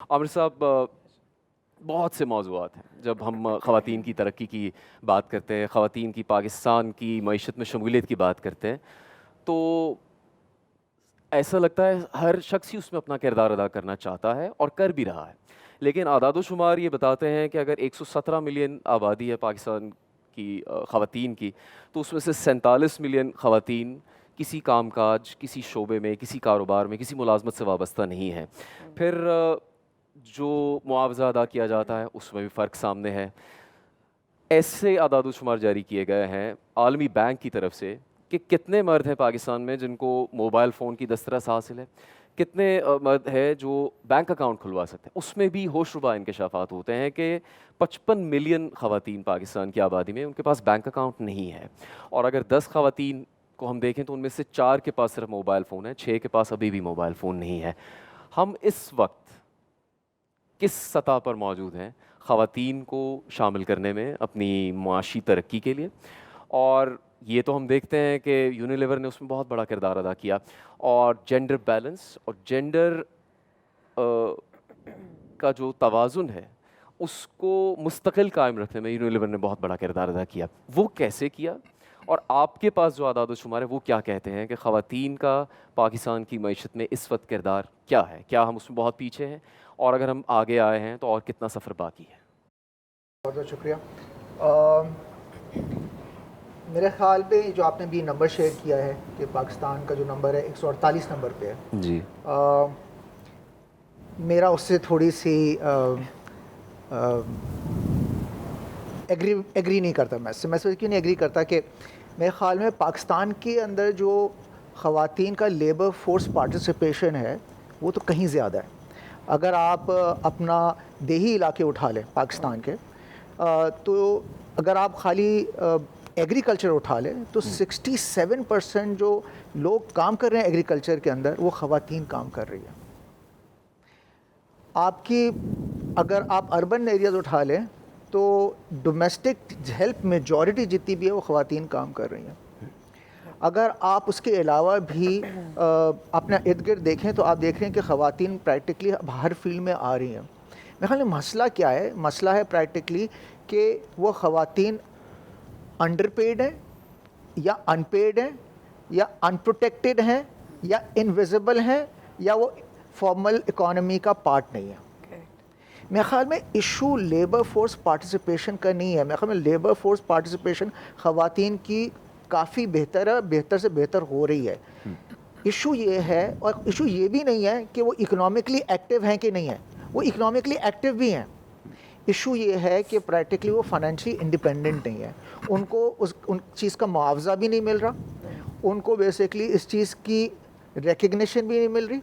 عامر صاحب، بہت سے موضوعات ہیں جب ہم خواتین کی ترقی کی بات کرتے ہیں، خواتین کی پاکستان کی معیشت میں شمولیت کی بات کرتے ہیں، تو ایسا لگتا ہے ہر شخص ہی اس میں اپنا کردار ادا کرنا چاہتا ہے اور کر بھی رہا ہے. لیکن اعداد و شمار یہ بتاتے ہیں کہ اگر 117 ملین آبادی ہے پاکستان کی خواتین کی، تو اس میں سے 47 ملین خواتین کسی کام کاج، کسی شعبے میں، کسی کاروبار میں، کسی ملازمت سے وابستہ نہیں ہیں. پھر جو معاوضہ ادا کیا جاتا ہے اس میں بھی فرق سامنے ہے. ایسے اعداد و شمار جاری کیے گئے ہیں عالمی بینک کی طرف سے کہ کتنے مرد ہیں پاکستان میں جن کو موبائل فون کی دسترس حاصل ہے، کتنے مرد ہے جو بینک اکاؤنٹ کھلوا سکتے ہیں. اس میں بھی ہوش ربا انکشافات ہوتے ہیں کہ 55 ملین خواتین پاکستان کی آبادی میں ان کے پاس بینک اکاؤنٹ نہیں ہے. اور اگر 10 خواتین کو ہم دیکھیں تو ان میں سے 4 کے پاس صرف موبائل فون ہے، 6 کے پاس ابھی بھی موبائل فون نہیں ہے. ہم اس وقت کس سطح پر موجود ہیں خواتین کو شامل کرنے میں اپنی معاشی ترقی کے لیے؟ اور یہ تو ہم دیکھتے ہیں کہ یونیلیور نے اس میں بہت بڑا کردار ادا کیا، اور جینڈر بیلنس اور جینڈر کا جو توازن ہے اس کو مستقل قائم رکھنے میں یونیلیور نے بہت بڑا کردار ادا کیا. وہ کیسے کیا؟ اور آپ کے پاس جو اعداد و شمار ہے وہ کیا کہتے ہیں کہ خواتین کا پاکستان کی معیشت میں اس وقت کردار کیا ہے؟ کیا ہم اس میں بہت پیچھے ہیں، اور اگر ہم آگے آئے ہیں تو اور کتنا سفر باقی ہے؟ بہت بہت شکریہ. میرے خیال پہ جو آپ نے بھی نمبر شیئر کیا ہے کہ پاکستان کا جو نمبر ہے 148 نمبر پہ ہے. جی. میرا اس سے تھوڑی سی ایگری نہیں کرتا. میں سے کیوں نہیں ایگری کرتا کہ میرے خیال میں پاکستان کے اندر جو خواتین کا لیبر فورس پارٹیسپیشن ہے وہ تو کہیں زیادہ ہے. اگر آپ اپنا دیہی علاقے اٹھا لیں پاکستان کے، تو اگر آپ خالی ایگریکلچر اٹھا لیں تو 67% جو لوگ کام کر رہے ہیں ایگریکلچر کے اندر وہ خواتین کام کر رہی ہیں. آپ کی اگر آپ اربن ایریاز اٹھا لیں تو ڈومیسٹک ہیلپ میجورٹی جتنی بھی ہے وہ خواتین کام کر رہی ہیں. اگر آپ اس کے علاوہ بھی اپنا ارد گرد دیکھیں تو آپ دیکھ رہے ہیں کہ خواتین پریکٹیکلی ہر فیلڈ میں آ رہی ہیں. میرے خیال میں مسئلہ کیا ہے؟ مسئلہ ہے پریکٹیکلی کہ وہ خواتین انڈر پیڈ ہیں یا ان پیڈ ہیں یا ان پروٹیکٹڈ ہیں یا انویزیبل ہیں یا وہ فارمل اکانومی کا پارٹ نہیں ہے. میرے خیال میں ایشو لیبر فورس پارٹیسپیشن کا نہیں ہے. میرے خیال میں لیبر فورس پارٹیسپیشن خواتین کی کافی بہتر سے بہتر ہو رہی ہے. ایشو یہ ہے، اور ایشو یہ بھی نہیں ہے کہ وہ اکنامکلی ایکٹیو ہیں کہ نہیں ہیں، وہ اکنامکلی ایکٹیو بھی ہیں. ایشو یہ ہے کہ پریکٹیکلی وہ فائنینشلی انڈیپینڈنٹ نہیں ہے. ان کو ان چیز کا معاوضہ بھی نہیں مل رہا، ان کو بیسکلی اس چیز کی ریکگنیشن بھی نہیں مل رہی،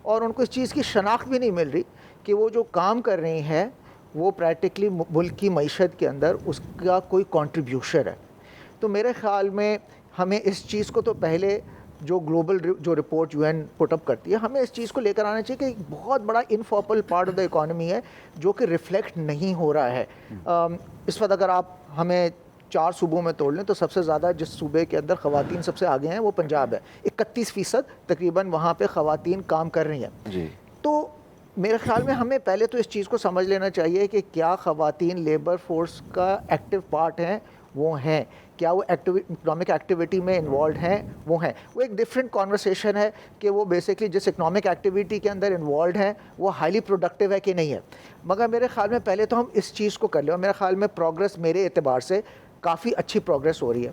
اور ان کو اس چیز کی شناخت بھی نہیں مل رہی کہ وہ جو کام کر رہی ہیں وہ پریکٹیکلی ملک کی معیشت کے اندر اس کا کوئی کنٹریبیوشن ہے. تو میرے خیال میں ہمیں اس چیز کو تو پہلے جو گلوبل جو رپورٹ یو این پٹ اپ کرتی ہے، ہمیں اس چیز کو لے کر آنا چاہیے کہ ایک بہت بڑا informal part of the economy ہے جو کہ ریفلیکٹ نہیں ہو رہا ہے. اس وقت اگر آپ ہمیں 4 صوبوں میں توڑ لیں تو سب سے زیادہ جس صوبے کے اندر خواتین سب سے آگے ہیں وہ پنجاب ہے. 31% تقریباً وہاں پہ خواتین کام کر رہی ہیں. جی. تو میرے خیال میں ہمیں پہلے تو اس چیز کو سمجھ لینا چاہیے کہ کیا خواتین لیبر فورس کا ایکٹیو پارٹ ہیں؟ وہ ہیں. کیا وہ اکنامک ایکٹیویٹی میں انوالوڈ ہیں؟ وہ ہیں. وہ ایک ڈفرینٹ کانورسیشن ہے کہ وہ بیسکلی جس اکنامک ایکٹیویٹی کے اندر انوالوڈ ہیں وہ ہائیلی پروڈکٹیو ہے کہ نہیں ہے. مگر میرے خیال میں پہلے تو ہم اس چیز کو کر لیں، اور میرے خیال میں پروگرس میرے اعتبار سے کافی اچھی پروگرس ہو رہی ہے.